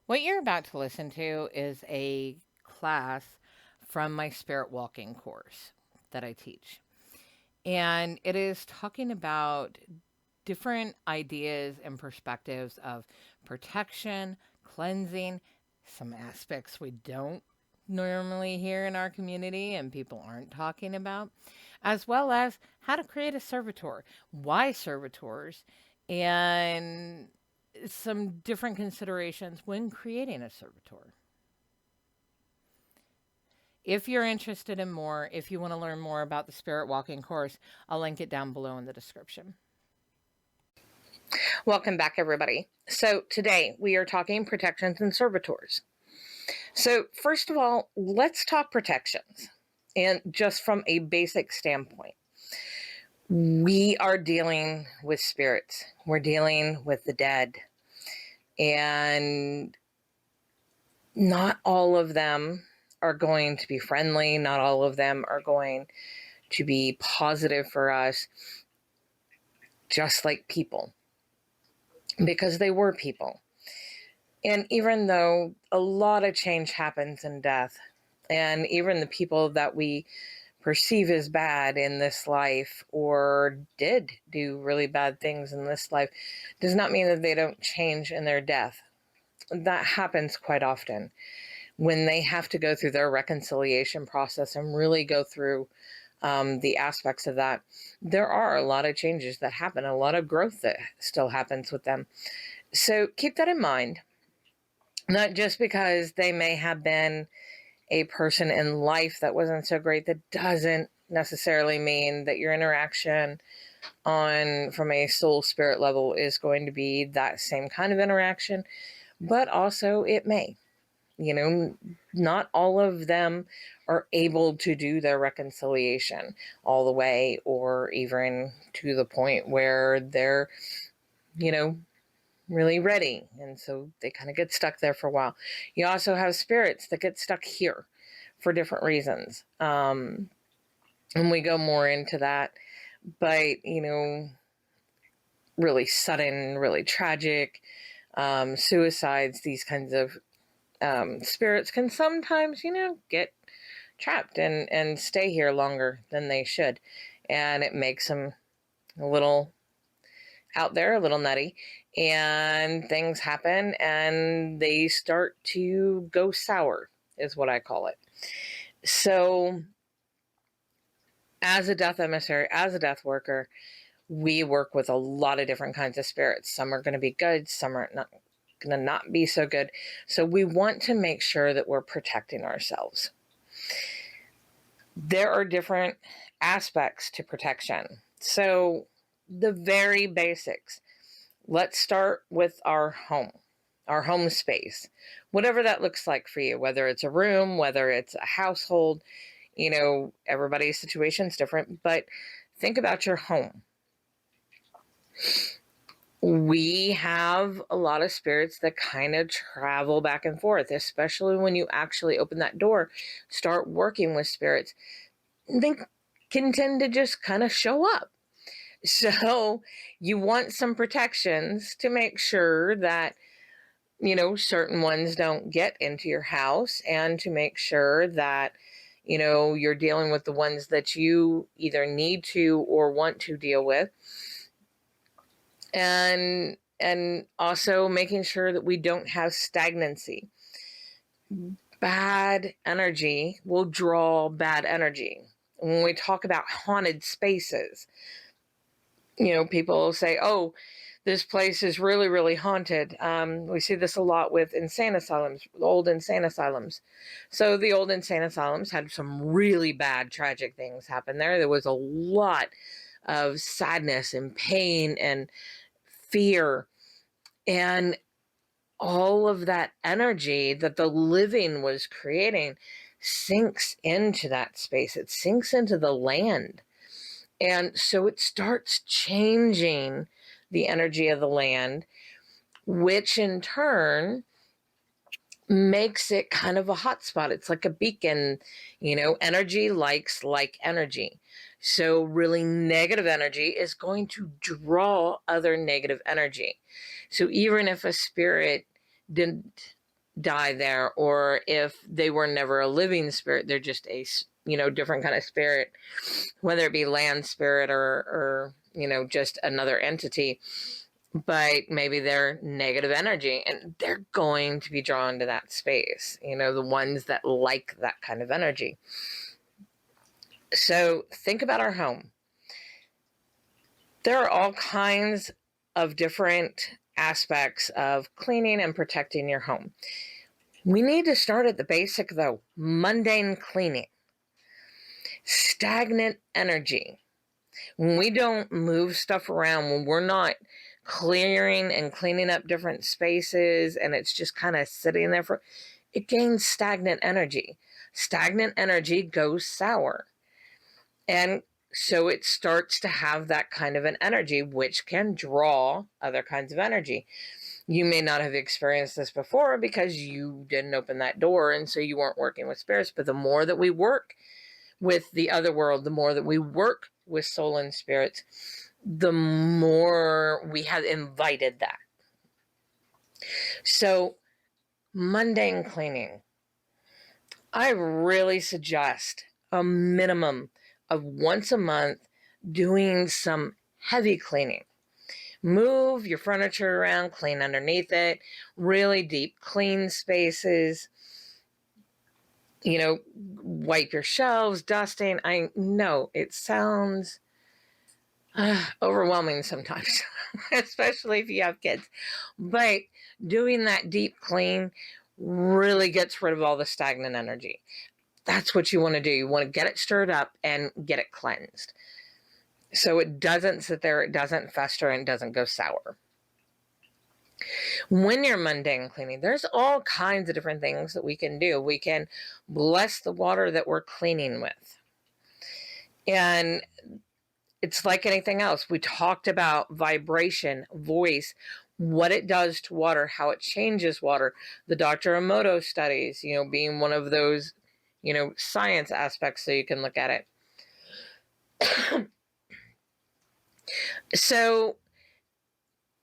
What you're about to listen to is a class from my spirit walking course that I teach. And it is talking about different ideas and perspectives of protection, cleansing, some aspects we don't normally hear in our community and people aren't talking about, as well as how to create a servitor, why servitors, and some different considerations when creating a servitor. If you're interested in more, if you want to learn more about the Spirit Walking course, I'll link it down below in the description. Welcome back, everybody. So today we are talking protections and servitors. So first of all, let's talk protections. And just from a basic standpoint, we are dealing with spirits. We're dealing with the dead. And not all of them are going to be friendly. Not all of them are going to be positive for us, just like people, because they were people. And even though a lot of change happens in death, and even the people that we perceive as bad in this life or did do really bad things in this life, does not mean that they don't change in their death. That happens quite often when they have to go through their reconciliation process and really go through the aspects of that. There are a lot of changes that happen, a lot of growth that still happens with them. So keep that in mind. Not just because they may have been a person in life that wasn't so great, that doesn't necessarily mean that your interaction on from a soul spirit level is going to be that same kind of interaction, but also it may. Not all of them are able to do their reconciliation all the way, or even to the point where they're, really ready. And so they kind of get stuck there for a while. You also have spirits that get stuck here for different reasons. And we go more into that. But, really sudden, really tragic suicides, these kinds of spirits can sometimes, get trapped and stay here longer than they should. And it makes them a little out there, a little nutty, and things happen and they start to go sour, is what I call it. So, as a death emissary, as a death worker, we work with a lot of different kinds of spirits. Some are going to be good, some are not going to not be so good. So, we want to make sure that we're protecting ourselves. There are different aspects to protection. So, the very basics. Let's start with our home space, whatever that looks like for you, whether it's a room, whether it's a household. Everybody's situation is different, but think about your home. We have a lot of spirits that kind of travel back and forth, especially when you actually open that door, start working with spirits. They can tend to just kind of show up. So you want some protections to make sure that, certain ones don't get into your house, and to make sure that, you're dealing with the ones that you either need to or want to deal with. And also making sure that we don't have stagnancy. Bad energy will draw bad energy. When we talk about haunted spaces, people say, oh, this place is really, really haunted. We see this a lot with insane asylums, old insane asylums. So the old insane asylums had some really bad, tragic things happen there. There was a lot of sadness and pain and fear. And all of that energy that the living was creating sinks into that space. It sinks into the land. And so it starts changing the energy of the land, which in turn makes it kind of a hot spot. It's like a beacon, energy likes like energy. So really negative energy is going to draw other negative energy. So even if a spirit didn't die there, or if they were never a living spirit, they're just a different kind of spirit, whether it be land spirit or just another entity, but maybe they're negative energy and they're going to be drawn to that space, the ones that like that kind of energy. So think about our home. There are all kinds of different aspects of cleaning and protecting your home. We need to start at the basic, though: mundane cleaning. Stagnant energy. When we don't move stuff around, when we're not clearing and cleaning up different spaces and it's just kind of sitting there it gains stagnant energy. Stagnant energy goes sour. And so it starts to have that kind of an energy, which can draw other kinds of energy. You may not have experienced this before because you didn't open that door, and so you weren't working with spirits. But the more that we work with the other world, the more that we work with soul and spirits, the more we have invited that. So, mundane cleaning. I really suggest a minimum of once a month doing some heavy cleaning. Move your furniture around, clean underneath it, really deep clean spaces, wipe your shelves, dusting. I know it sounds overwhelming sometimes, especially if you have kids, but doing that deep clean really gets rid of all the stagnant energy. That's what you want to do. You want to get it stirred up and get it cleansed, so it doesn't sit there, it doesn't fester, and it doesn't go sour. When you're mundane cleaning, there's all kinds of different things that we can do. We can bless the water that we're cleaning with. And it's like anything else. We talked about vibration, voice, what it does to water, how it changes water. The Dr. Emoto studies, being one of those, science aspects, so you can look at it. So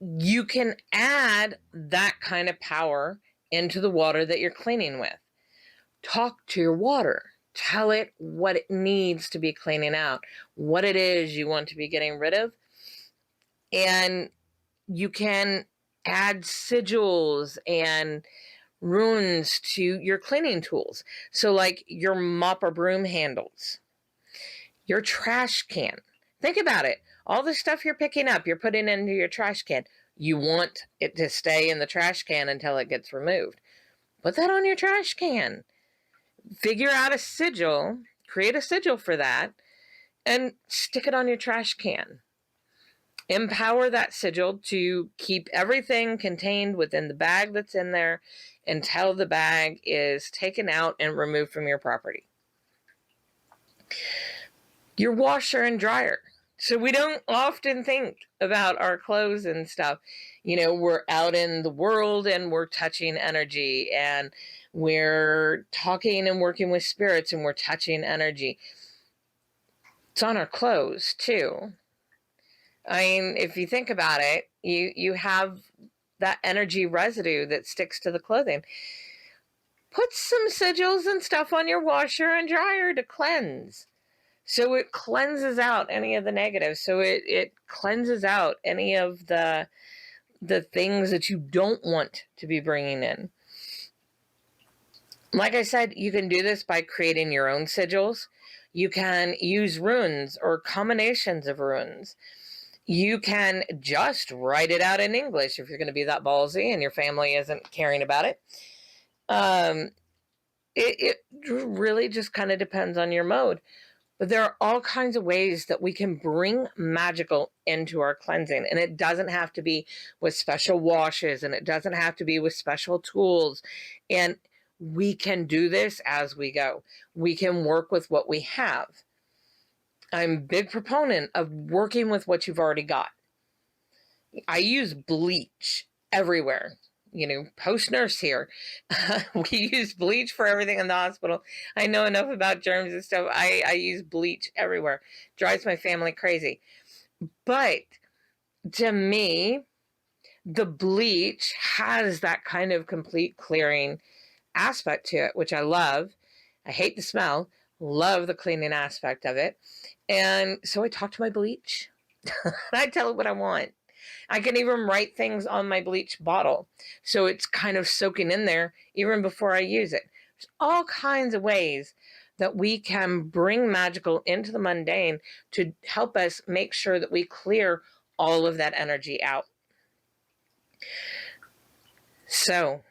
you can add that kind of power into the water that you're cleaning with. Talk to your water. Tell it what it needs to be cleaning out, what it is you want to be getting rid of. And you can add sigils and runes to your cleaning tools. So like your mop or broom handles, your trash can. Think about it. All the stuff you're picking up, you're putting into your trash can. You want it to stay in the trash can until it gets removed. Put that on your trash can. Figure out a sigil, create a sigil for that, and stick it on your trash can. Empower that sigil to keep everything contained within the bag that's in there until the bag is taken out and removed from your property. Your washer and dryer. So we don't often think about our clothes and stuff. We're out in the world and we're touching energy and we're talking and working with spirits and we're touching energy. It's on our clothes too. I mean, if you think about it, you have that energy residue that sticks to the clothing. Put some sigils and stuff on your washer and dryer to cleanse. So it cleanses out any of the negatives. So it cleanses out any of the things that you don't want to be bringing in. Like I said, you can do this by creating your own sigils. You can use runes or combinations of runes. You can just write it out in English if you're going to be that ballsy and your family isn't caring about it. It really just kind of depends on your mode. But there are all kinds of ways that we can bring magical into our cleansing. And it doesn't have to be with special washes, and it doesn't have to be with special tools. And we can do this as we go. We can work with what we have. I'm a big proponent of working with what you've already got. I use bleach everywhere. Post nurse here. We use bleach for everything in the hospital. I know enough about germs and stuff. I use bleach everywhere. Drives my family crazy. But to me, The bleach has that kind of complete clearing aspect to it, which I love. I hate the smell, love the cleaning aspect of it. And so I talk to my bleach. I tell it what I want. I can even write things on my bleach bottle, so it's kind of soaking in there even before I use it. There's all kinds of ways that we can bring magical into the mundane to help us make sure that we clear all of that energy out. So,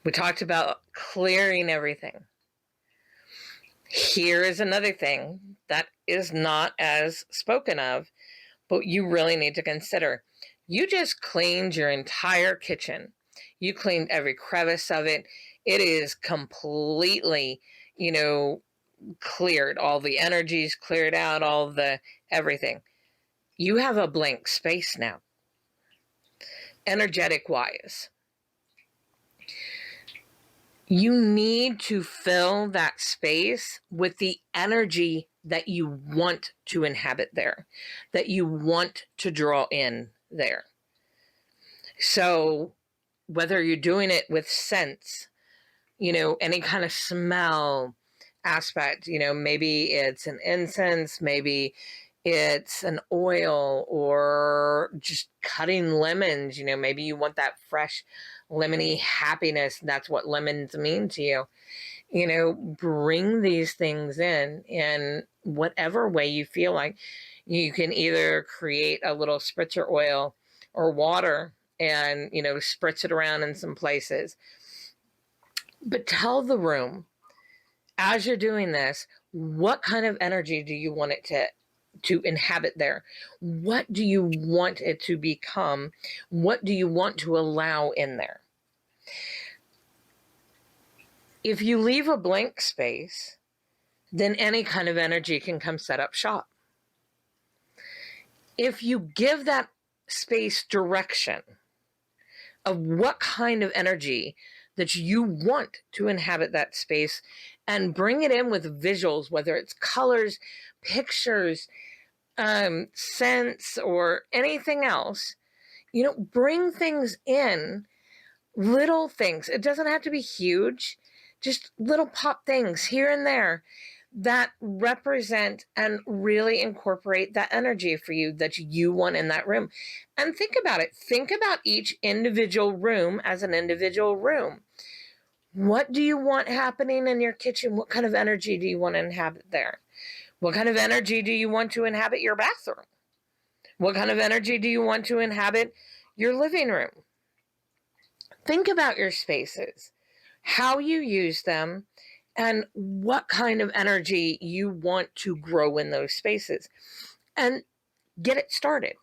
we talked about clearing everything. Here is another thing that is not as spoken of, but you really need to consider. You just cleaned your entire kitchen. You cleaned every crevice of it. It is completely, cleared. All the energies cleared out, all the everything. You have a blank space now, energetic wise. You need to fill that space with the energy that you want to inhabit there, that you want to draw in there. So whether you're doing it with scents, any kind of smell aspect, maybe it's an incense, maybe it's an oil, or just cutting lemons, maybe you want that fresh lemony happiness. That's what lemons mean to you. Bring these things in whatever way you feel like. You can either create a little spritzer oil or water and, spritz it around in some places. But tell the room, as you're doing this, what kind of energy do you want it to inhabit there? What do you want it to become? What do you want to allow in there? If you leave a blank space, then any kind of energy can come set up shop. If you give that space direction of what kind of energy that you want to inhabit that space, and bring it in with visuals, whether it's colors, pictures, scents, or anything else, bring things in, little things. It doesn't have to be huge, just little pop things here and there that represent and really incorporate that energy for you that you want in that room. And think about it. Think about each individual room as an individual room. What do you want happening in your kitchen? What kind of energy do you want to inhabit there? What kind of energy do you want to inhabit your bathroom? What kind of energy do you want to inhabit your living room? Think about your spaces, how you use them, and what kind of energy you want to grow in those spaces, and get it started.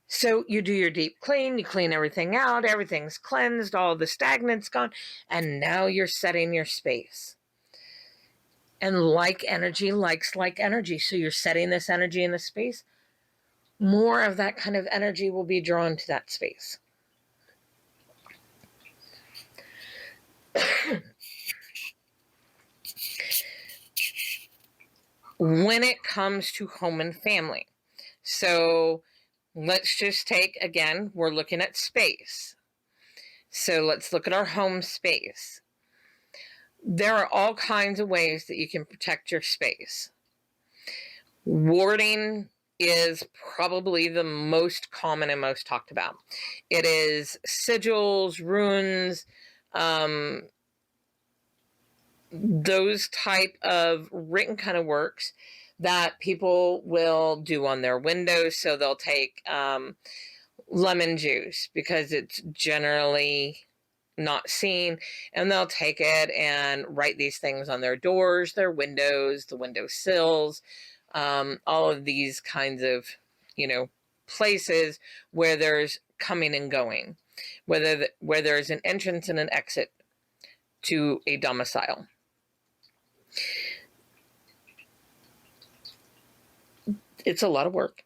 So you do your deep clean, you clean everything out, everything's cleansed, all the stagnant's gone, and now you're setting your space. And like energy likes like energy, so you're setting this energy in the space. More of that kind of energy will be drawn to that space. When it comes to home and family, so let's just take, again, we're looking at space. So let's look at our home space. There are all kinds of ways that you can protect your space. Warding is probably the most common and most talked about. It is sigils, runes, those type of written kind of works that people will do on their windows. So they'll take lemon juice because it's generally not seen, and they'll take it and write these things on their doors, their windows, the window sills, all of these kinds of, places where there's coming and going, where there's an entrance and an exit to a domicile. It's a lot of work.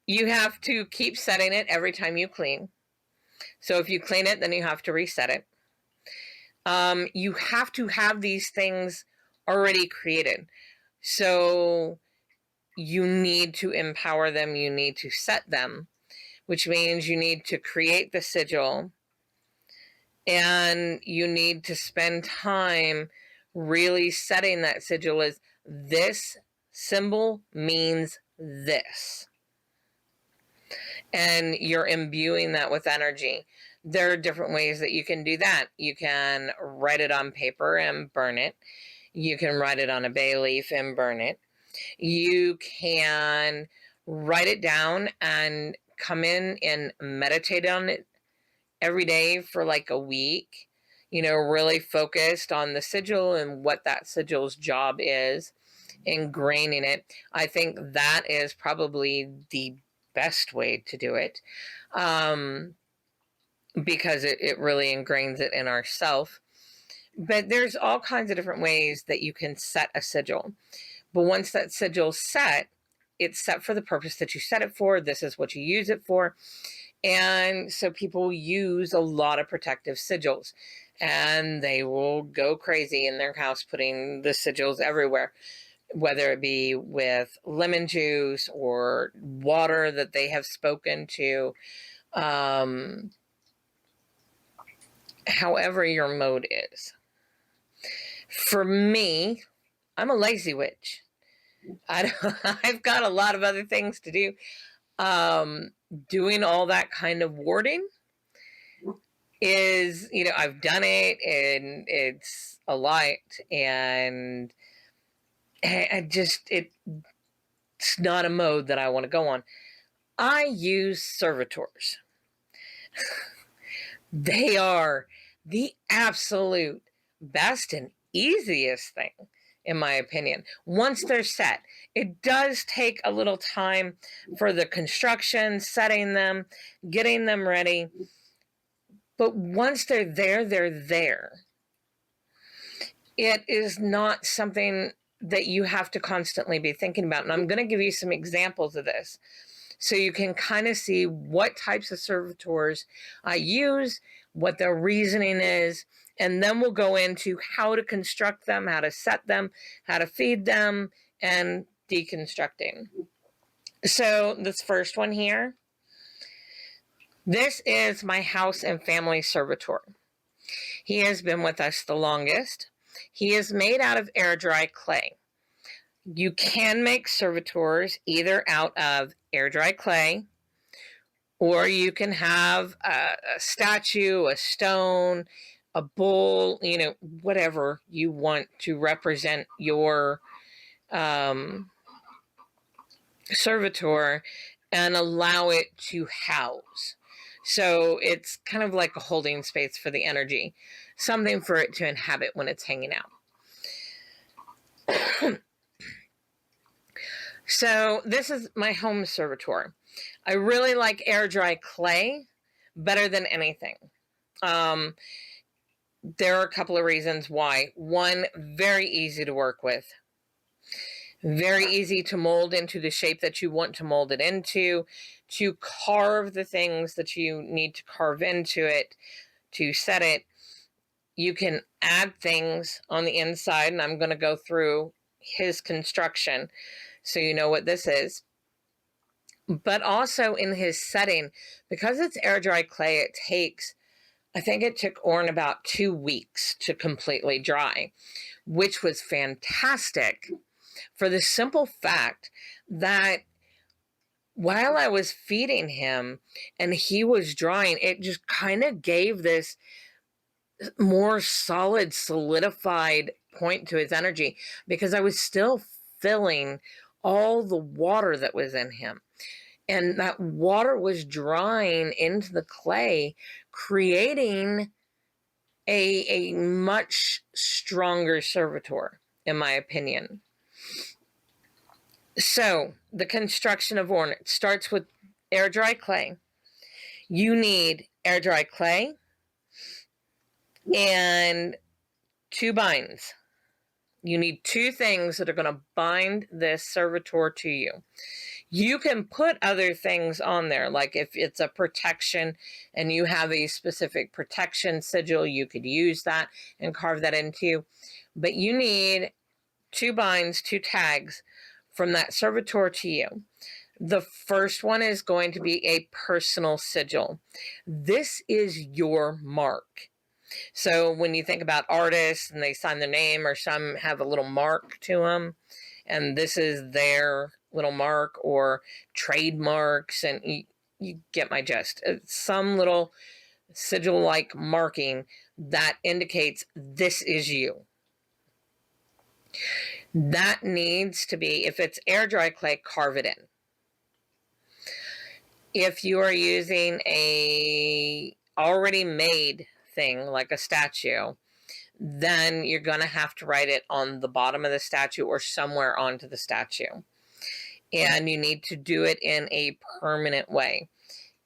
You have to keep setting it every time you clean. So if you clean it, then you have to reset it. You have to have these things already created. So you need to empower them, you need to set them, which means you need to create the sigil and you need to spend time really setting that sigil as this symbol means this. And you're imbuing that with energy. There are different ways that you can do that. You can write it on paper and burn it. You can write it on a bay leaf and burn it. You can write it down and come in and meditate on it every day for like a week, really focused on the sigil and what that sigil's job is, ingraining it. I think that is probably the best way to do it, because it really ingrains it in ourself. But there's all kinds of different ways that you can set a sigil. But once that sigil's set, it's set for the purpose that you set it for. This is what you use it for. And so people use a lot of protective sigils, and they will go crazy in their house putting the sigils everywhere, whether it be with lemon juice or water that they have spoken to, however your mode is. For me, I'm a lazy witch. I've got a lot of other things to do. Doing all that kind of warding is, I've done it and it's a lot, and it's not a mode that I want to go on. I use servitors. They are the absolute best and easiest thing, in my opinion. Once they're set, it does take a little time for the construction, setting them, getting them ready. But once they're there, they're there. It is not something that you have to constantly be thinking about. And I'm going to give you some examples of this so you can kind of see what types of servitors I use, what their reasoning is, and then we'll go into how to construct them, how to set them, how to feed them, and deconstructing. So this first one here, this is my house and family servitor. He has been with us the longest. He is made out of air dry clay. You can make servitors either out of air dry clay, or you can have a statue, a stone, a bull, whatever you want to represent your servitor, and allow it to house. So it's kind of like a holding space for the energy, something for it to inhabit when it's hanging out. So this is my home servitor. I really like air dry clay better than anything. There are a couple of reasons why. One, very easy to work with. Very easy to mold into the shape that you want to mold it into, to carve the things that you need to carve into it, to set it. You can add things on the inside, and I'm going to go through his construction so you know what this is. But also in his setting, because it's air dry clay, it takes, I think it took Orrin about 2 weeks to completely dry, which was fantastic for the simple fact that while I was feeding him and he was drying, it just kind of gave this more solid, solidified point to his energy, because I was still filling all the water that was in him. And that water was drying into the clay, creating a much stronger servitor, in my opinion. So the construction of Orrin starts with air dry clay. You need air dry clay and 2 binds. You need 2 things that are going to bind this servitor to you. You can put other things on there, like if it's a protection and you have a specific protection sigil, you could use that and carve that into. But you need 2 binds, 2 tags from that servitor to you. The first one is going to be a personal sigil. This is your mark. So when you think about artists and they sign their name, or some have a little mark to them, and this is their little mark or trademarks, and you get my gist. It's some little sigil-like marking that indicates this is you. That needs to be, if it's air dry clay, carve it in. If you are using a already made thing like a statue, then you're going to have to write it on the bottom of the statue or somewhere onto the statue. And you need to do it in a permanent way.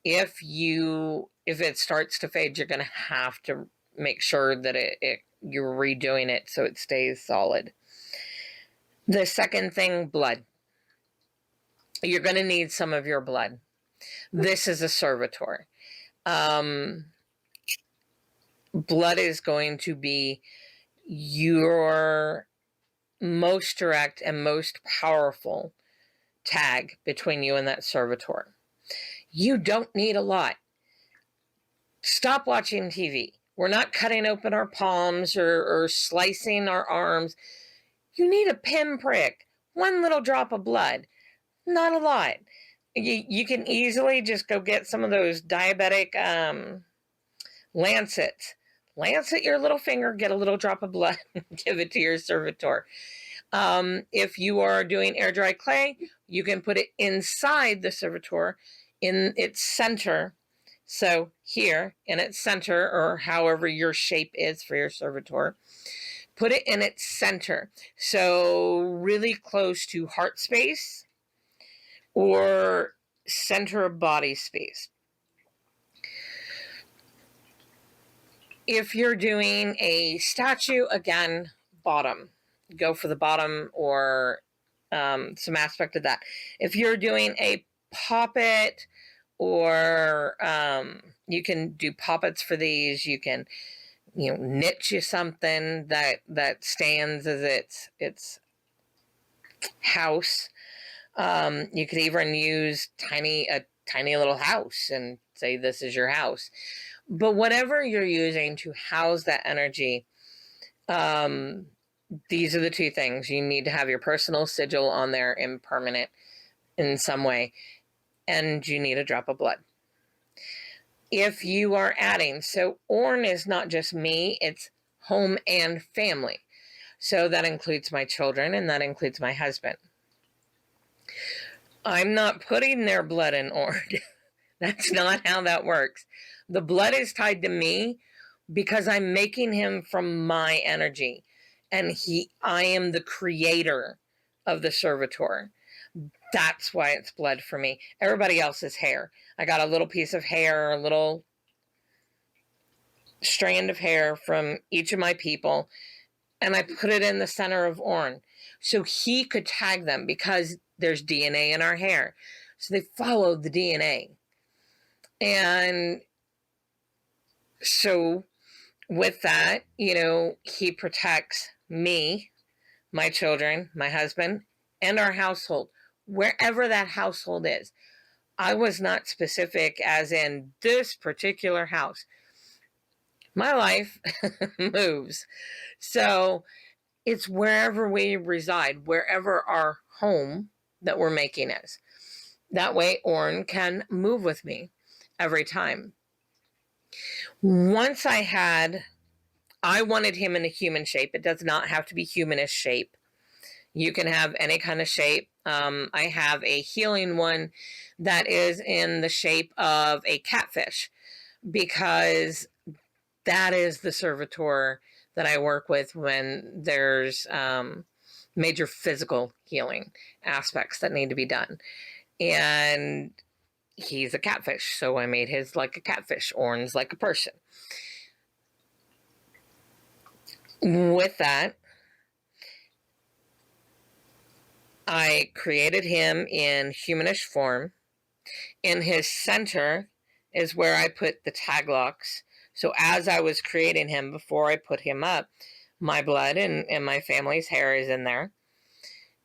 If it starts to fade, you're going to have to make sure that you're redoing it so it stays solid. The second thing, blood. You're going to need some of your blood. This is a servitor. Blood is going to be your most direct and most powerful tag between you and that servitor. You don't need a lot. Stop watching TV. We're not cutting open our palms or slicing our arms. You need a pinprick, one little drop of blood, not a lot. You can easily just go get some of those diabetic lancets. Lancet your little finger, get a little drop of blood, give it to your servitor. If you are doing air dry clay, you can put it inside the servitor in its center. So here in its center, or however your shape is for your servitor, put it in its center. So really close to heart space or center of body space. If you're doing a statue, again, bottom. Go for the bottom or some aspect of that. If you're doing a poppet, or you can do poppets for these, you can knit you something that stands as its house. You could even use a tiny little house and say this is your house. But whatever you're using to house that energy, these are the two things. You need to have your personal sigil on there in permanent in some way, and you need a drop of blood. If you are adding, so Orn is not just me, it's home and family. So that includes my children and that includes my husband. I'm not putting their blood in Orn. That's not how that works. The blood is tied to me because I'm making him from my energy, and I am the creator of the servitor. That's why it's blood for me. Everybody else is hair. I got a little piece of hair, a little strand of hair from each of my people, and I put it in the center of Orn so he could tag them, because there's DNA in our hair. So they followed the DNA. And so with that, he protects me, my children, my husband, and our household, wherever that household is. I was not specific as in this particular house. My life moves. So it's wherever we reside, wherever our home that we're making is. That way Orn can move with me every time. Once I wanted him in a human shape. It does not have to be humanish shape. You can have any kind of shape. I have a healing one that is in the shape of a catfish, because that is the servitor that I work with when there's major physical healing aspects that need to be done. And he's a catfish, so I made his like a catfish. Orn's like a person. With that, I created him in humanish form. In his center is where I put the tag locks. So as I was creating him, before I put him up, my blood and my family's hair is in there.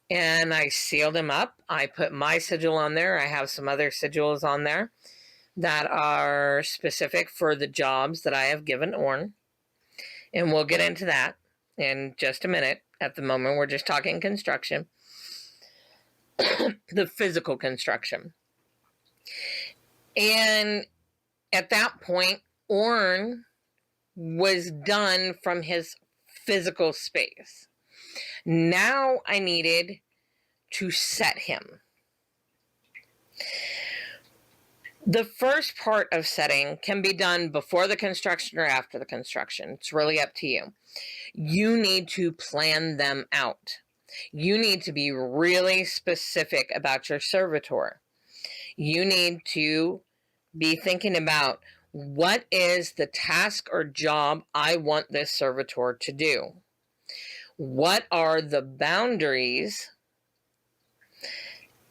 and I sealed him up. I put my sigil on there. I have some other sigils on there that are specific for the jobs that I have given Orn. And we'll get into that in just a minute. At the moment, we're just talking construction, the physical construction. And at that point, Orn was done from his physical space. Now I needed to set him. The first part of setting can be done before the construction or after the construction. It's really up to you. You need to plan them out. You need to be really specific about your servitor. You need to be thinking about, what is the task or job I want this servitor to do? What are the boundaries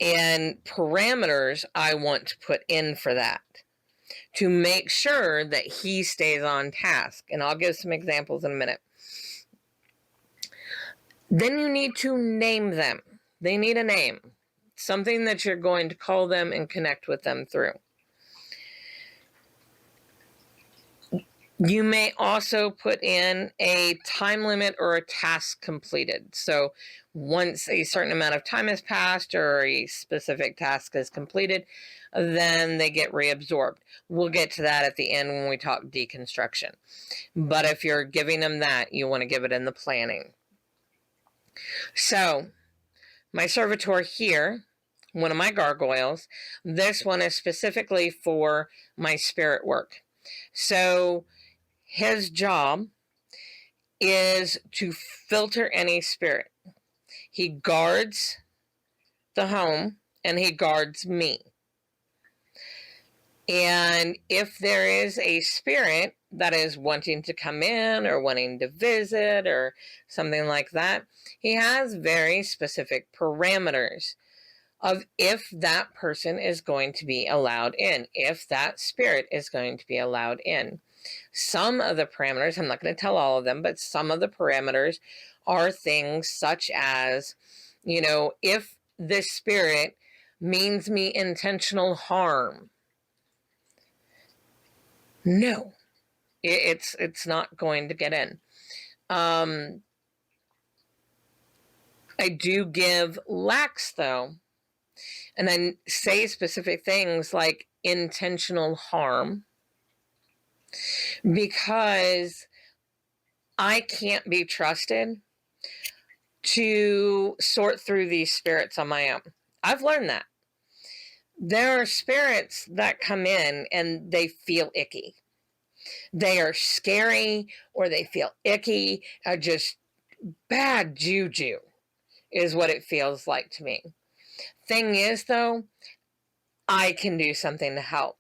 and parameters I want to put in for that to make sure that he stays on task? And I'll give some examples in a minute. Then you need to name them. They need a name, something that you're going to call them and connect with them through. You may also put in a time limit or a task completed. So once a certain amount of time has passed or a specific task is completed, then they get reabsorbed. We'll get to that at the end when we talk deconstruction. But if you're giving them that, you want to give it in the planning. So my servitor here, one of my gargoyles, this one is specifically for my spirit work. So his job is to filter any spirit. He guards the home and he guards me. And if there is a spirit that is wanting to come in or wanting to visit or something like that, he has very specific parameters of if that person is going to be allowed in, if that spirit is going to be allowed in. Some of the parameters, I'm not going to tell all of them, but some of the parameters are things such as, if this spirit means me intentional harm, no, it's not going to get in. I do give lax though, and then say specific things like intentional harm, because I can't be trusted to sort through these spirits on my own. I've learned that. There are spirits that come in and they feel icky. They are scary or they feel icky, just bad juju is what it feels like to me. Thing is, though, I can do something to help.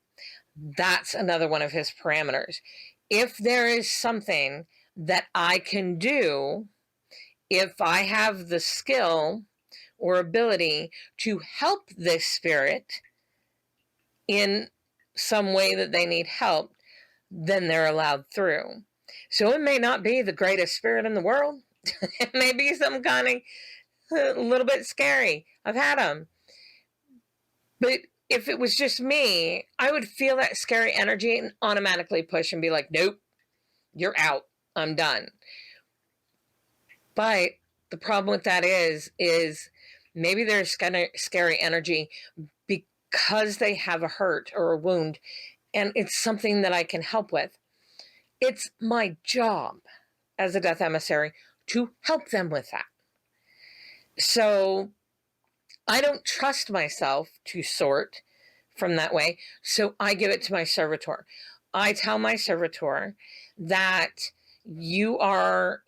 That's another one of his parameters. If there is something that I can do, if I have the skill or ability to help this spirit in some way that they need help, then they're allowed through. So it may not be the greatest spirit in the world. It may be some kind of a little bit scary. I've had them. But if it was just me, I would feel that scary energy and automatically push and be like, nope, you're out. I'm done. But the problem with that is maybe there's scary energy because they have a hurt or a wound, and it's something that I can help with. It's my job as a death emissary to help them with that. So I don't trust myself to sort from that way, so I give it to my servitor. I tell my servitor that you are,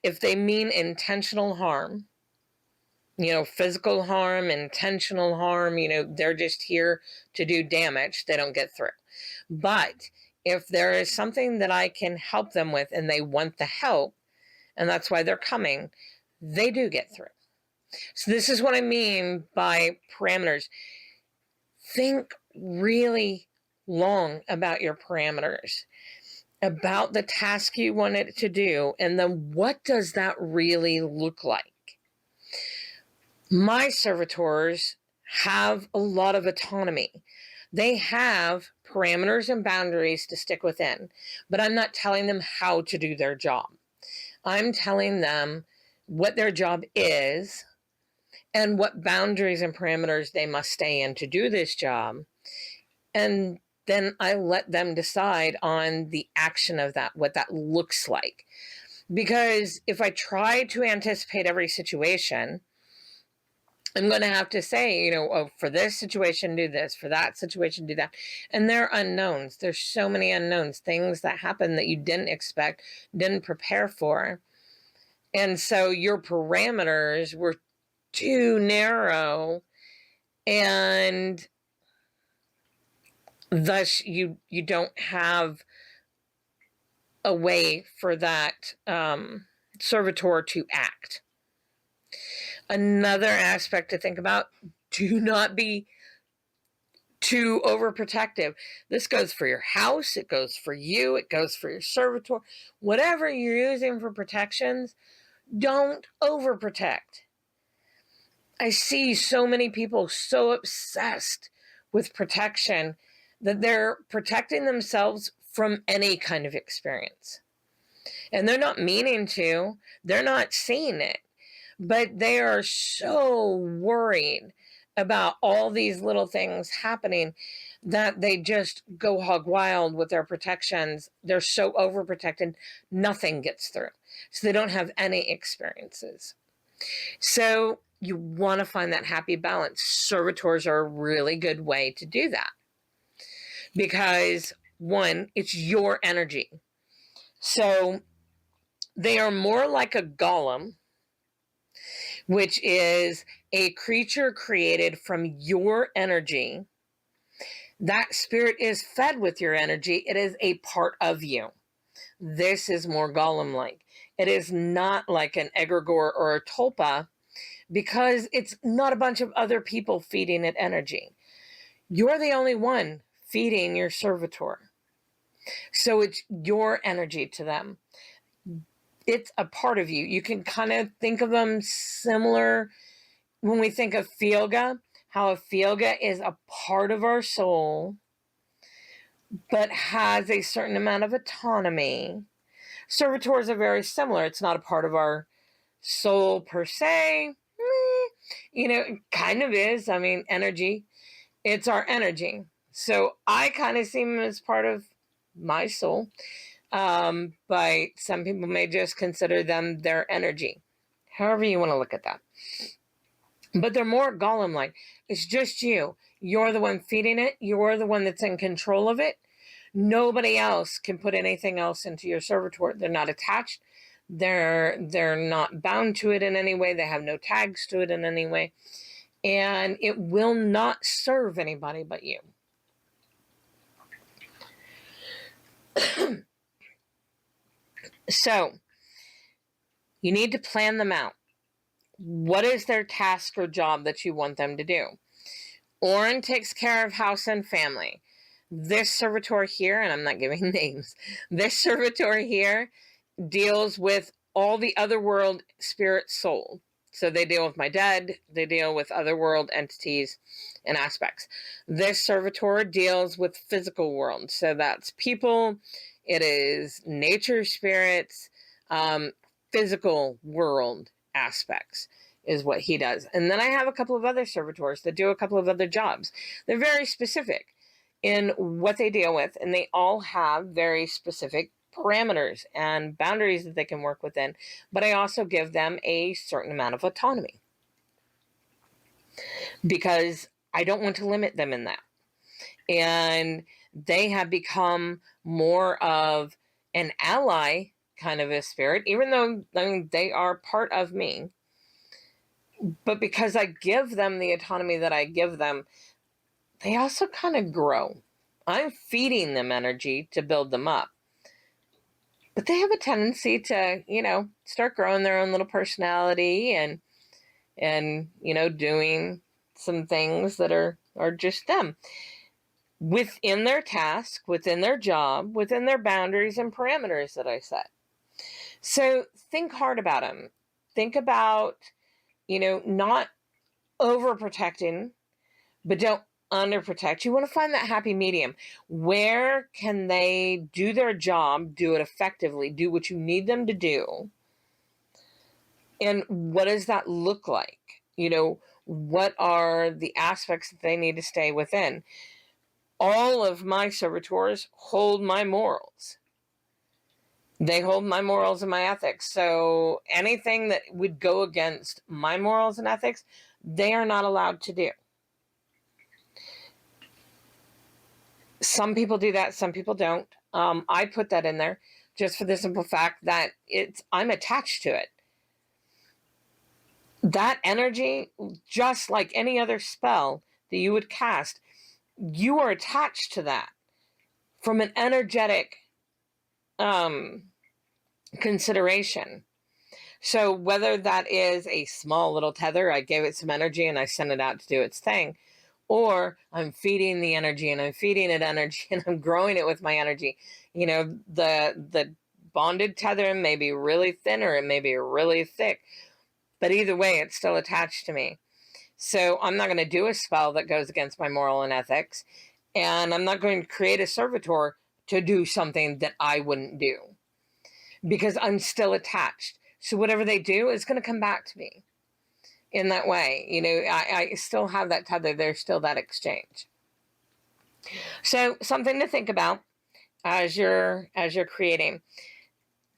if they mean intentional harm, physical harm, intentional harm, they're just here to do damage. They don't get through. But if there is something that I can help them with and they want the help, and that's why they're coming, they do get through. So this is what I mean by parameters. Think really long about your parameters, about the task you want it to do, and then what does that really look like? My servitors have a lot of autonomy. They have parameters and boundaries to stick within, but I'm not telling them how to do their job. I'm telling them what their job is and what boundaries and parameters they must stay in to do this job. And then I let them decide on the action of that, what that looks like. Because if I try to anticipate every situation, I'm going to have to say, oh, for this situation, do this, for that situation, do that. And they're unknowns. There's so many unknowns, things that happen that you didn't expect, didn't prepare for. And so your parameters were too narrow, and thus you don't have a way for that servitor to act. Another aspect to think about, do not be too overprotective. This goes for your house, it goes for you, it goes for your servitor. Whatever you're using for protections, don't overprotect. I see so many people so obsessed with protection that they're protecting themselves from any kind of experience. And they're not meaning to, they're not seeing it, but they are so worried about all these little things happening that they just go hog wild with their protections. They're so overprotected, nothing gets through. So they don't have any experiences. So you want to find that happy balance. Servitors are a really good way to do that. Because one, it's your energy. So they are more like a golem, which is a creature created from your energy. That spirit is fed with your energy. It is a part of you. This is more golem-like. It is not like an egregore or a tulpa, because it's not a bunch of other people feeding it energy. You're the only one feeding your servitor. So it's your energy to them. It's a part of you. You can kind of think of them similar when we think of Filga, how a Filga is a part of our soul, but has a certain amount of autonomy. Servitors are very similar. It's not a part of our soul per se. It kind of is. I mean, energy. It's our energy. So I kind of see them as part of my soul. But some people may just consider them their energy. However you want to look at that. But they're more golem-like. It's just you. You're the one feeding it. You're the one that's in control of it. Nobody else can put anything else into your servitor. They're not attached. They're not bound to it in any way. They have no tags to it in any way. And it will not serve anybody but you. So you need to plan them out. What is their task or job that you want them to do? Oren takes care of house and family. This servitor here, and I'm not giving names, this servitor here deals with all the other world spirit soul. So they deal with my dead, they deal with other world entities and aspects. This servitor deals with physical world. So that's people, it is nature spirits, physical world aspects is what he does. And then I have a couple of other servitors that do a couple of other jobs. They're very specific in what they deal with, and they all have very specific parameters and boundaries that they can work within, but I also give them a certain amount of autonomy because I don't want to limit them in that. And they have become more of an ally kind of a spirit, even though they are part of me. But because I give them the autonomy that I give them, they also kind of grow. I'm feeding them energy to build them up. But they have a tendency to, start growing their own little personality and doing some things that are just them. Within their task, within their job, within their boundaries and parameters that I set. So think hard about them. Think about, not overprotecting, but don't underprotect. You want to find that happy medium. Where can they do their job, do it effectively, do what you need them to do? And what does that look like? What are the aspects that they need to stay within? All of my servitors hold my morals. They hold my morals and my ethics. So anything that would go against my morals and ethics, they are not allowed to do. Some people do that, some people don't. I put that in there just for the simple fact that I'm attached to it. That energy, just like any other spell that you would cast, you are attached to that from an energetic consideration. So whether that is a small little tether, I gave it some energy and I sent it out to do its thing, or I'm feeding the energy and I'm feeding it energy and I'm growing it with my energy. The bonded tether may be really thin or it may be really thick, but either way, it's still attached to me. So I'm not going to do a spell that goes against my moral and ethics, and I'm not going to create a servitor to do something that I wouldn't do, because I'm still attached. So whatever they do is going to come back to me in that way. I still have that tether. There's still that exchange. So something to think about as you're creating.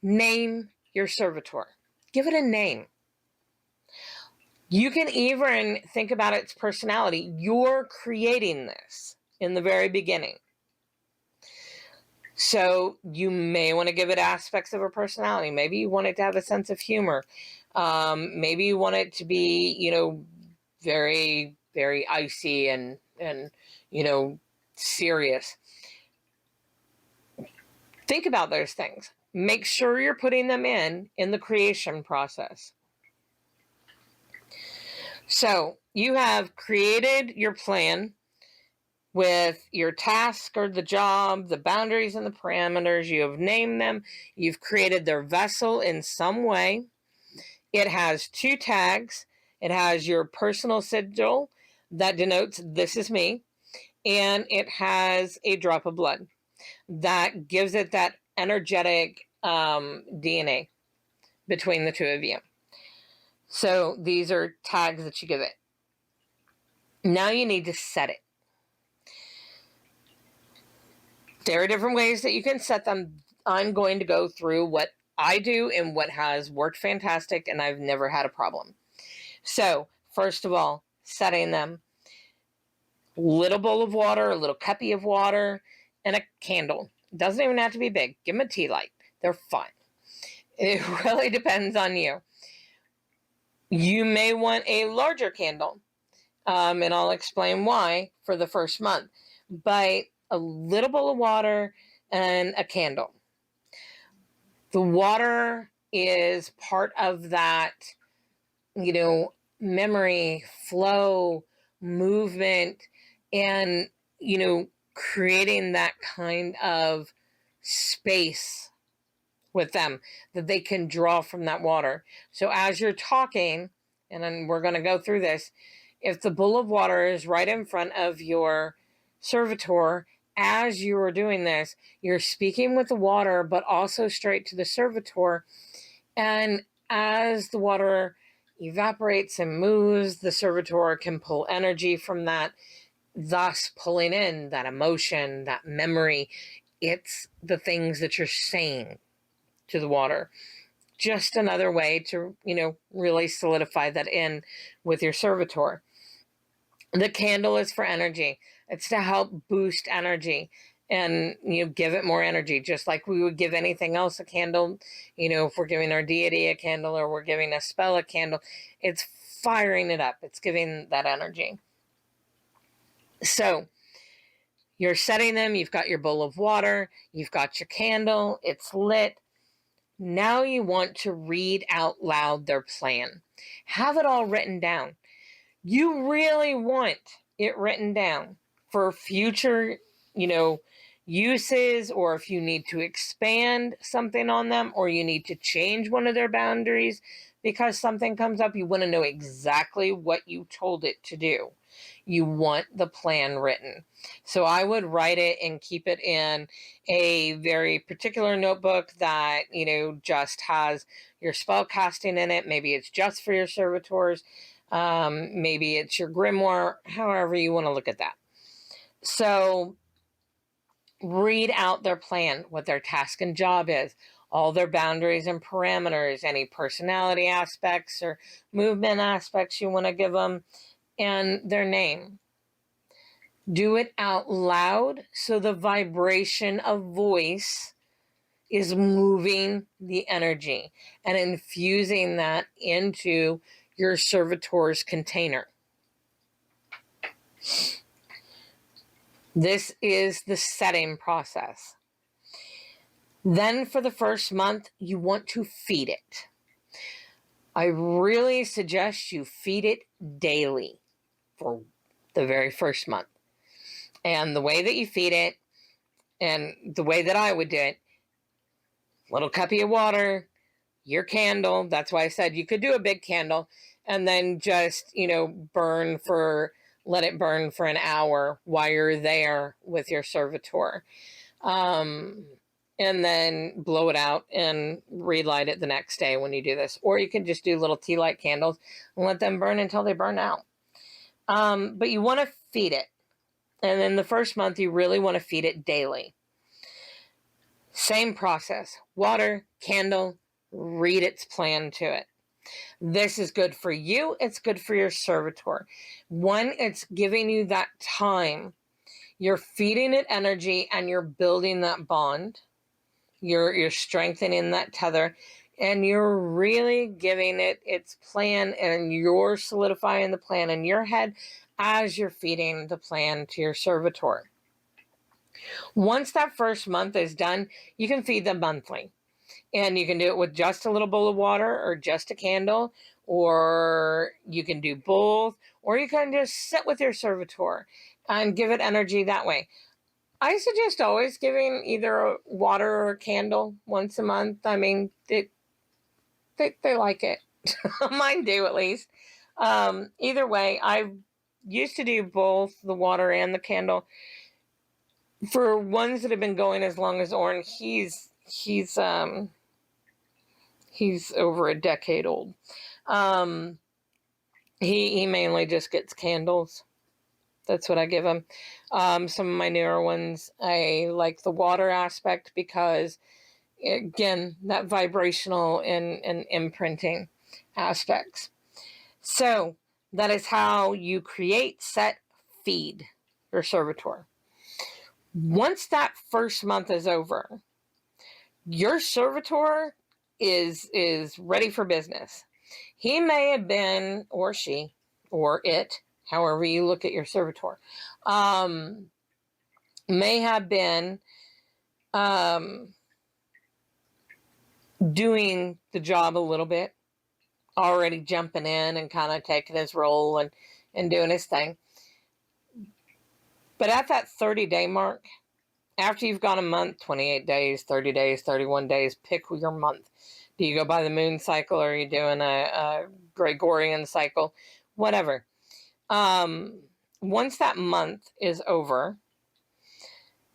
Name your servitor. Give it a name. You can even think about its personality. You're creating this in the very beginning. So you may want to give it aspects of a personality. Maybe you want it to have a sense of humor. Maybe you want it to be, very, very icy and serious. Think about those things. Make sure you're putting them in the creation process. So you have created your plan with your task or the job, the boundaries and the parameters. You have named them. You've created their vessel in some way. It has 2 tags. It has your personal sigil that denotes this is me. And it has a drop of blood that gives it that energetic DNA between the 2 of you. So these are tags that you give it. Now you need to set it. There are different ways that you can set them. I'm going to go through what I do and what has worked fantastic, and I've never had a problem. So first of all, setting them. Little bowl of water, a little cuppy of water, and a candle. It doesn't even have to be big. Give them a tea light. They're fine. It really depends on you. You may want a larger candle, and I'll explain why for the first month. But a little bowl of water and a candle. The water is part of that, memory, flow, movement, and, creating that kind of space with them that they can draw from that water. So as you're talking, and then we're going to go through this, if the bowl of water is right in front of your servitor, as you are doing this, you're speaking with the water, but also straight to the servitor. And as the water evaporates and moves, the servitor can pull energy from that, thus pulling in that emotion, that memory. It's the things that you're saying to the water. Just another way to, really solidify that in with your servitor. The candle is for energy. It's to help boost energy and give it more energy, just like we would give anything else a candle. If we're giving our deity a candle or we're giving a spell a candle, it's firing it up. It's giving that energy. So you're setting them. You've got your bowl of water. You've got your candle. It's lit. Now you want to read out loud their plan. Have it all written down. You really want it written down for future, uses, or if you need to expand something on them, or you need to change one of their boundaries because something comes up, you want to know exactly what you told it to do. You want the plan written. So I would write it and keep it in a very particular notebook that, just has your spell casting in it. Maybe it's just for your servitors. Maybe it's your grimoire, however you want to look at that. So read out their plan, what their task and job is, all their boundaries and parameters, any personality aspects or movement aspects you want to give them, and their name. Do it out loud so the vibration of voice is moving the energy and infusing that into your servitor's container. This is the setting process. Then for the first month, you want to feed it. I really suggest you feed it daily for the very first month. And the way that you feed it, and the way that I would do it, little cuppy of water, your candle. That's why I said you could do a big candle and then just, let it burn for an hour while you're there with your servitor. And then blow it out and relight it the next day when you do this. Or you can just do little tea light candles and let them burn until they burn out. But you want to feed it. And then the first month, you really want to feed it daily. Same process. Water, candle, read its plan to it. This is good for you. It's good for your servitor. One, it's giving you that time. You're feeding it energy and you're building that bond. You're strengthening that tether, and you're really giving it its plan, and you're solidifying the plan in your head as you're feeding the plan to your servitor. Once that first month is done, you can feed them monthly. And you can do it with just a little bowl of water or just a candle, or you can do both, or you can just sit with your servitor and give it energy that way. I suggest always giving either water or a candle once a month. I mean, they like it. Mine do, at least. Either way, I used to do both the water and the candle. For ones that have been going as long as Orrin, he's over a decade old. He mainly just gets candles. That's what I give him. Some of my newer ones, I like the water aspect because, again, that vibrational and imprinting aspects. So that is how you create, set, feed your servitor. Once that first month is over, your servitor is ready for business. He may have been, or she, or it, however you look at your servitor, may have been doing the job a little bit, already jumping in and kind of taking his role and doing his thing. But at that 30-day mark, after you've gone a month, 28 days, 30 days, 31 days, pick your month. Do you go by the moon cycle, or are you doing a Gregorian cycle? Whatever. Once that month is over,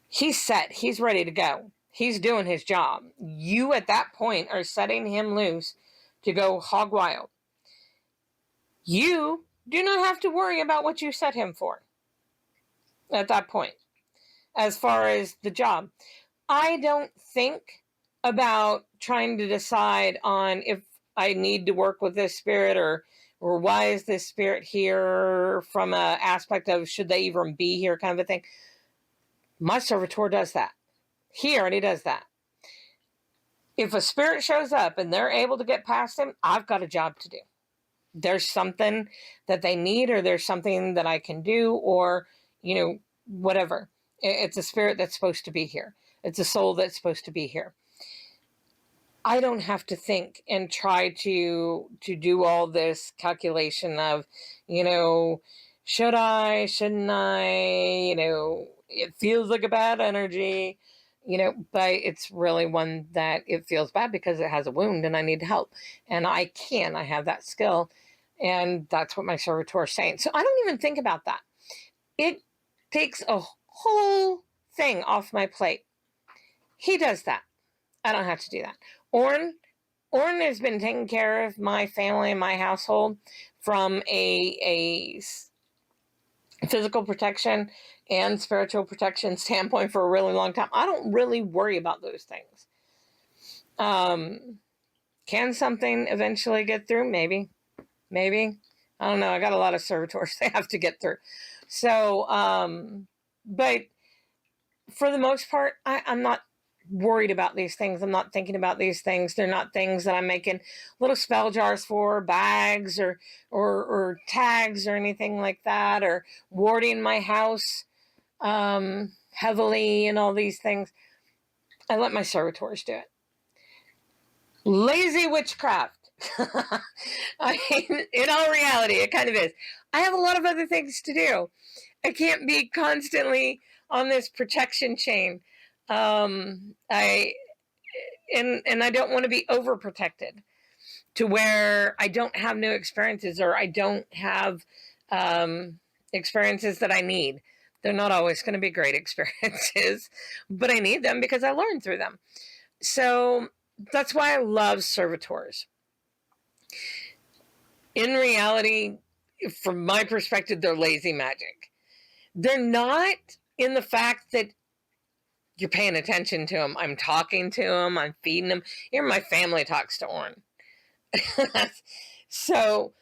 he's set. He's ready to go. He's doing his job. You, at that point, are setting him loose to go hog wild. You do not have to worry about what you set him for at that point, as far as the job. I don't think about trying to decide on if I need to work with this spirit, or why is this spirit here, from an aspect of should they even be here kind of a thing. My servitor does that. He already does that. If a spirit shows up and they're able to get past him, I've got a job to do. There's something that they need, or there's something that I can do, or, whatever. It's a spirit that's supposed to be here. It's a soul that's supposed to be here. I don't have to think and try to do all this calculation of, should I, shouldn't I, it feels like a bad energy, but it's really one that it feels bad because it has a wound and I need help. And I have that skill. And that's what my servitor is saying. So I don't even think about that. It takes a whole thing off my plate. He does that. I don't have to do that. Orn has been taking care of my family and my household from a physical protection and spiritual protection standpoint for a really long time. I don't really worry about those things. Can something eventually get through? Maybe. I don't know. I got a lot of servitors they have to get through. So, but for the most part, I'm not worried about these things. I'm not thinking about these things. They're not things that I'm making little spell jars for, bags or tags or anything like that, or warding my house heavily and all these things. I let my servitors do it. Lazy witchcraft. I mean, in all reality, it kind of is. I have a lot of other things to do. I can't be constantly on this protection chain. I don't want to be overprotected to where I don't have new experiences or I don't have experiences that I need. They're not always going to be great experiences, but I need them because I learn through them. So that's why I love servitors. In reality, from my perspective, they're lazy magic. They're not in the fact that you're paying attention to them. I'm talking to them. I'm feeding them. Even my family talks to Orn. So,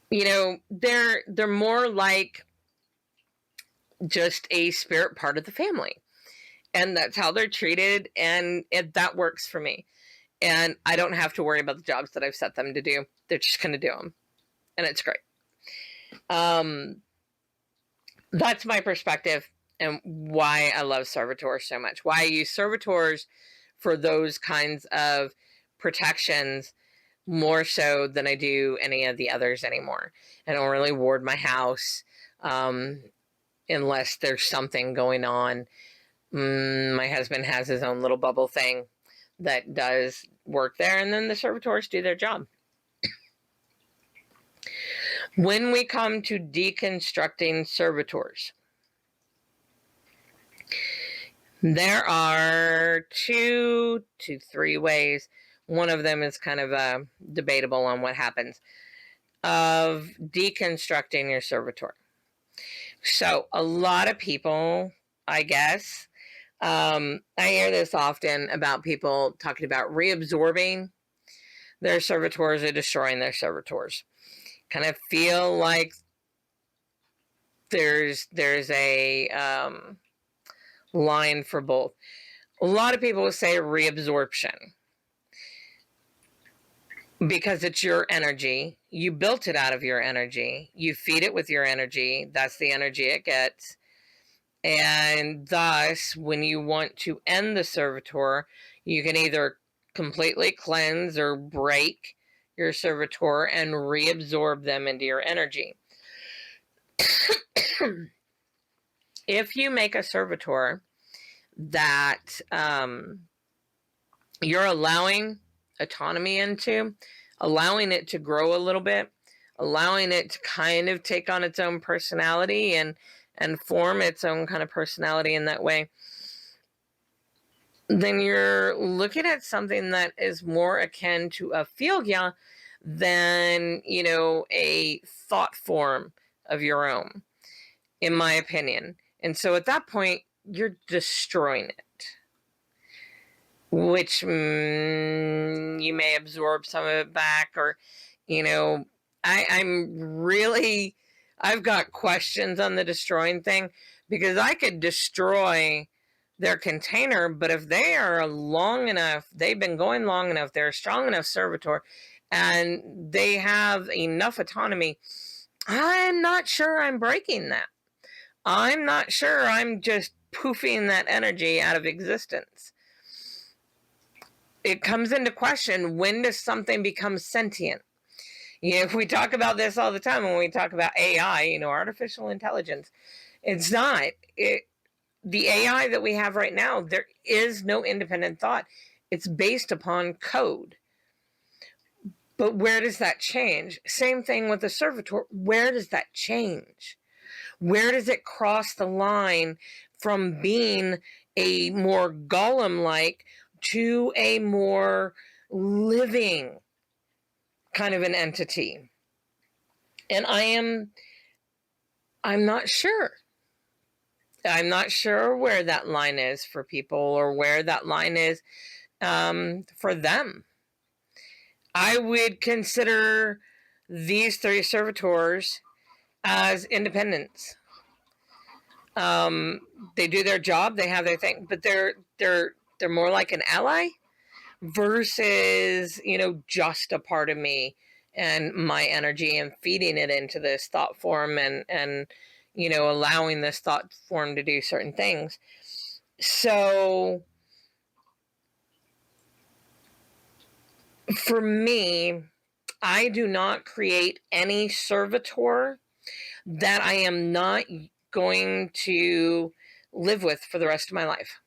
they're more like just a spirit part of the family. And that's how they're treated. And that works for me. And I don't have to worry about the jobs that I've set them to do. They're just going to do them. And it's great. That's my perspective and why I love servitors so much. Why I use servitors for those kinds of protections more so than I do any of the others anymore. I don't really ward my house unless there's something going on. My husband has his own little bubble thing that does work there, and then the servitors do their job. When we come to deconstructing servitors, there are 2 to 3 ways. One of them is kind of debatable on what happens of deconstructing your servitor. So a lot of people, I guess, I hear this often about people talking about reabsorbing their servitors or destroying their servitors. Kind of feel like there's a line for both. A lot of people say reabsorption because it's your energy. You built it out of your energy. You feed it with your energy. That's the energy it gets. And thus, when you want to end the servitor, you can either completely cleanse or break your servitor and reabsorb them into your energy. If you make a servitor that you're allowing autonomy into, allowing it to grow a little bit, allowing it to kind of take on its own personality and form its own kind of personality in that way, then you're looking at something that is more akin to a Filgia than, a thought form of your own, in my opinion. And so at that point, you're destroying it, which you may absorb some of it back, or, I've got questions on the destroying thing, because I could destroy their container, but if they are long enough, they've been going long enough, they're a strong enough servitor, and they have enough autonomy, I'm not sure I'm breaking that. I'm not sure I'm just poofing that energy out of existence. It comes into question, when does something become sentient? We talk about this all the time when we talk about AI, artificial intelligence. It's not. The AI that we have right now, there is no independent thought. It's based upon code. But where does that change? Same thing with the servitor. Where does that change? Where does it cross the line from being a more golem-like to a more living kind of an entity? And I'm not sure. I'm not sure where that line is for people, or where that line is for them. I would consider these 3 servitors as independents. They do their job, they have their thing, but they're more like an ally versus, just a part of me and my energy, and feeding it into this thought form, and allowing this thought form to do certain things. So for me, I do not create any servitor that I am not going to live with for the rest of my life.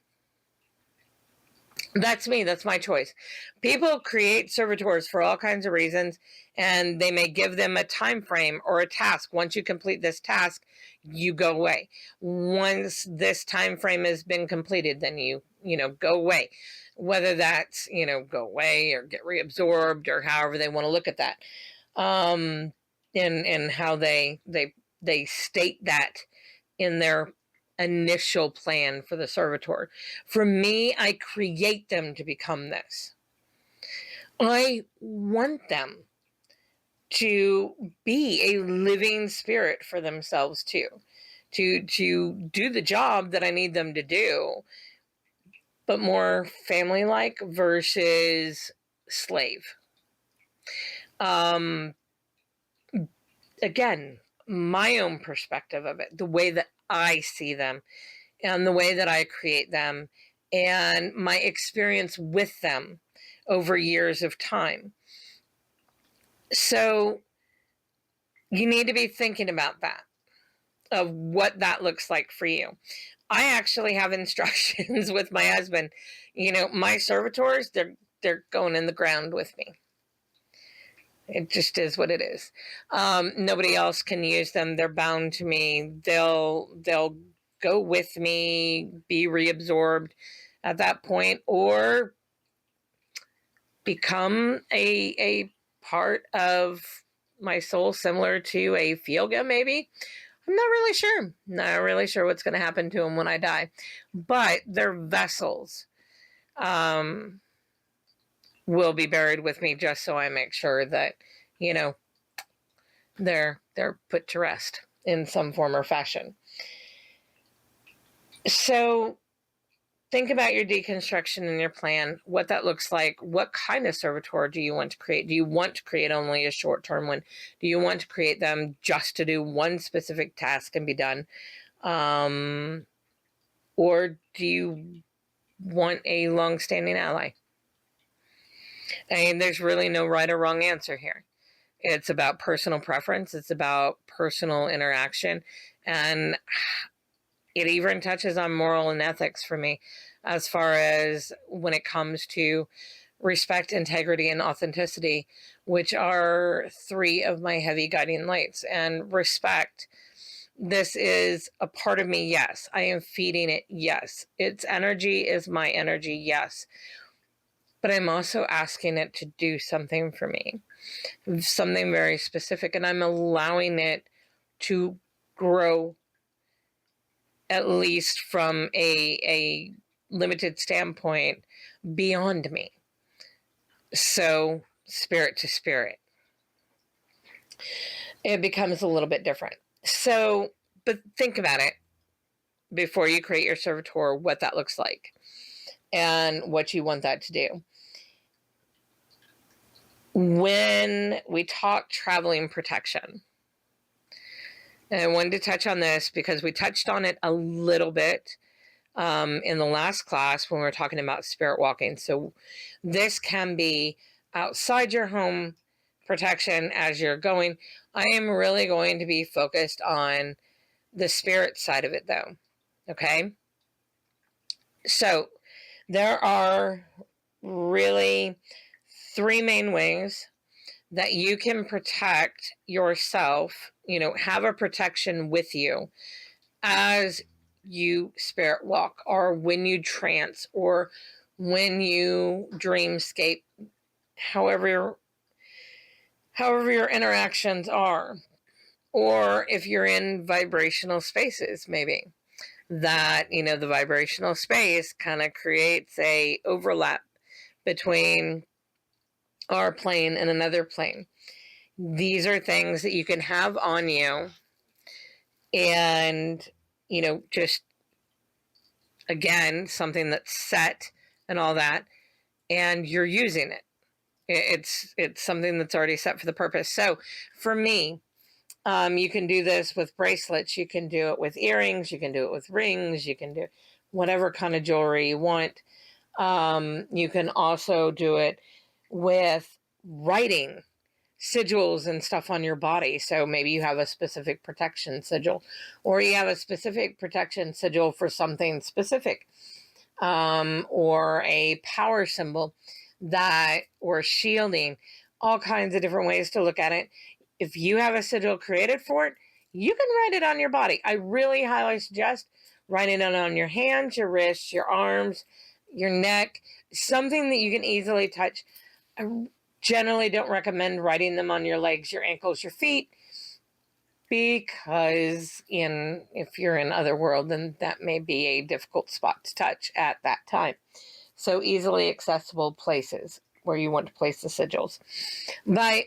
That's me. That's my choice. People create servitors for all kinds of reasons, and they may give them a time frame or a task. Once you complete this task, you go away. Once this time frame has been completed, then you go away. Whether that's go away or get reabsorbed, or however they want to look at that, and how they state that in their initial plan for the servitor. For me, I create them to become this. I want them to be a living spirit for themselves too, to do the job that I need them to do, but more family-like versus slave. Again, my own perspective of it, the way that I see them, and the way that I create them, and my experience with them over years of time. So you need to be thinking about that, of what that looks like for you. I actually have instructions with my husband. My servitors, they're going in the ground with me. It just is what it is. Nobody else can use them. They're bound to me. They'll go with me, be reabsorbed at that point, or become a part of my soul, similar to a Fielga, maybe. I'm not really sure. Not really sure what's going to happen to them when I die. But they're vessels. Will be buried with me, just so I make sure that, they're put to rest in some form or fashion. So think about your deconstruction and your plan, what that looks like. What kind of servitor do you want to create? Do you want to create only a short-term one? Do you want to create them just to do one specific task and be done? Or do you want a long-standing ally? There's really no right or wrong answer here. It's about personal preference. It's about personal interaction. And it even touches on moral and ethics for me, as far as when it comes to respect, integrity, and authenticity, which are 3 of my heavy guiding lights. And respect, this is a part of me, yes. I am feeding it, yes. Its energy is my energy, yes. But I'm also asking it to do something for me, something very specific, and I'm allowing it to grow, at least from a limited standpoint, beyond me. So spirit to spirit, it becomes a little bit different. So, but think about it before you create your servitor, what that looks like and what you want that to do. When we talk traveling protection, and I wanted to touch on this because we touched on it a little bit in the last class when we were talking about spirit walking. So this can be outside your home, protection as you're going. I am really going to be focused on the spirit side of it, though. Okay. So there are really three main ways that you can protect yourself, have a protection with you as you spirit walk, or when you trance, or when you dreamscape, however your interactions are, or if you're in vibrational spaces, maybe that the vibrational space kind of creates a overlap between our plane and another plane. These are things that you can have on you, and just again, something that's set and all that, and you're using it. It's something that's already set for the purpose. So for me, you can do this with bracelets, you can do it with earrings, you can do it with rings, you can do whatever kind of jewelry you want. You can also do it with writing sigils and stuff on your body. So maybe you have a specific protection sigil, or you have a specific protection sigil for something specific, or a power symbol or shielding, all kinds of different ways to look at it. If you have a sigil created for it, you can write it on your body. I really highly suggest writing it on your hands, your wrists, your arms, your neck, something that you can easily touch. I generally don't recommend writing them on your legs, your ankles, your feet, because if you're in other world, then that may be a difficult spot to touch at that time. So easily accessible places where you want to place the sigils. But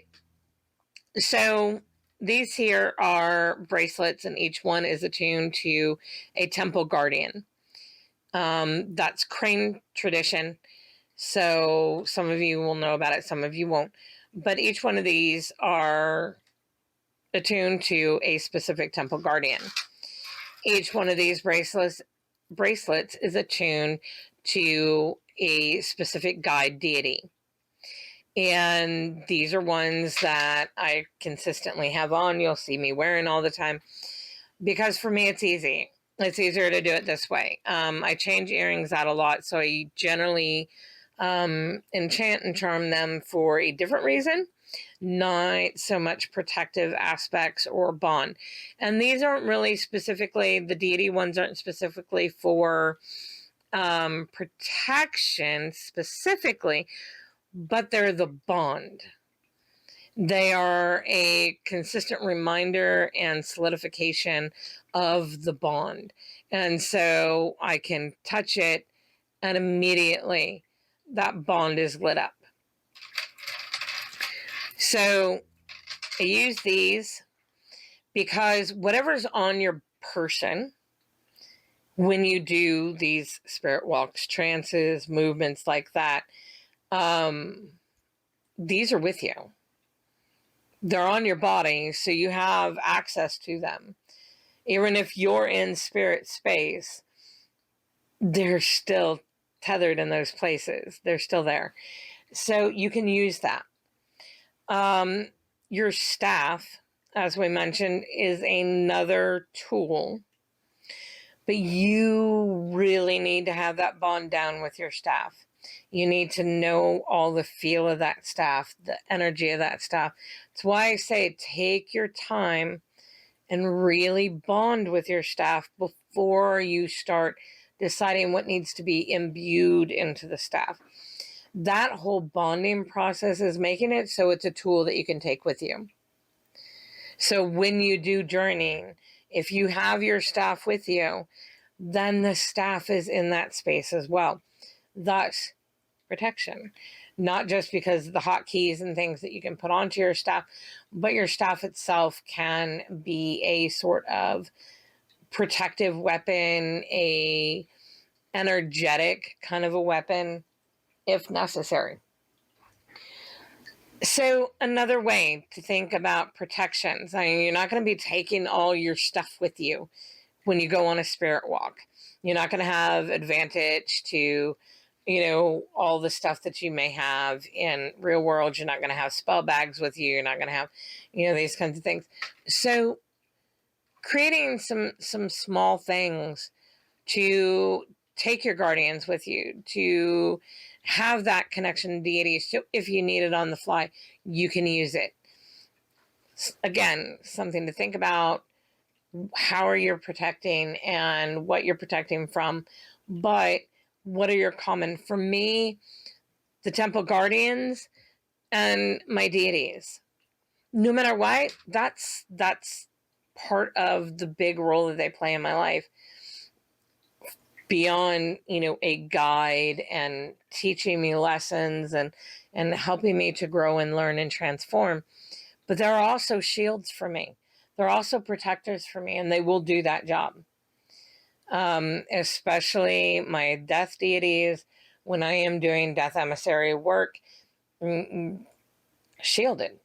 so these here are bracelets, and each one is attuned to a temple guardian. That's crane tradition. So some of you will know about it, some of you won't. But each one of these are attuned to a specific temple guardian. Each one of these bracelets is attuned to a specific guide deity. And these are ones that I consistently have on. You'll see me wearing all the time, because for me, it's easy. It's easier to do it this way. I change earrings out a lot, so I generally enchant and charm them for a different reason, not so much protective aspects or bond. And these aren't really specifically, the deity ones aren't specifically for protection specifically, but they're the bond. They are a consistent reminder and solidification of the bond. And so I can touch it, and immediately that bond is lit up. So I use these because whatever's on your person when you do these spirit walks, trances, movements like that, these are with you. They're on your body, so you have access to them. Even if you're in spirit space, they're still tethered in those places. They're still there. So you can use that. Your staff, as we mentioned, is another tool. But you really need to have that bond down with your staff. You need to know all the feel of that staff, the energy of that staff. That's why I say take your time and really bond with your staff before you start deciding what needs to be imbued into the staff. That whole bonding process is making it so it's a tool that you can take with you. So when you do journeying, if you have your staff with you, then the staff is in that space as well. Thus, protection. Not just because of the hotkeys and things that you can put onto your staff, but your staff itself can be a sort of protective weapon, a energetic kind of a weapon, if necessary. So another way to think about protections, I mean, you're not going to be taking all your stuff with you when you go on a spirit walk. You're not going to have advantage to all the stuff that you may have in real world. You're not going to have spell bags with you. You're not going to have, these kinds of things. So creating some small things to take your guardians with you, to have that connection to deity. So if you need it on the fly, you can use it. Again, something to think about. How are you protecting and what you're protecting from? But what are your common? For me, the temple guardians and my deities. No matter what, that's part of the big role that they play in my life. Beyond, a guide and teaching me lessons and helping me to grow and learn and transform. But they're also shields for me. They're also protectors for me, and they will do that job. Especially my death deities, when I am doing death emissary work, shielded.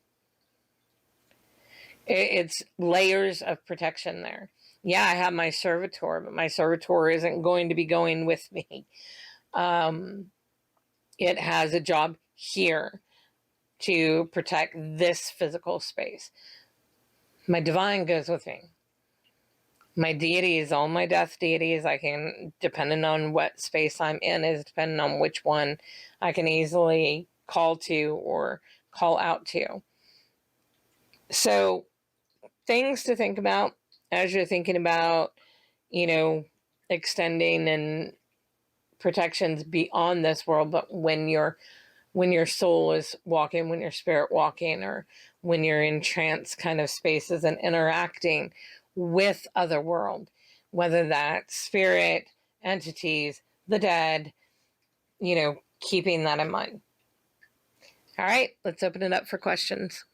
It's layers of protection there. Yeah, I have my servitor, but my servitor isn't going to be going with me. It has a job here to protect this physical space. My divine goes with me. My deities, all my death deities, I can, depending on what space I'm in, is depending on which one I can easily call to or call out to. So things to think about as you're thinking about, extending and protections beyond this world, but when your soul is walking, when your spirit walking, or when you're in trance kind of spaces and interacting with other world, whether that's spirit, entities, the dead, keeping that in mind. All right, let's open it up for questions.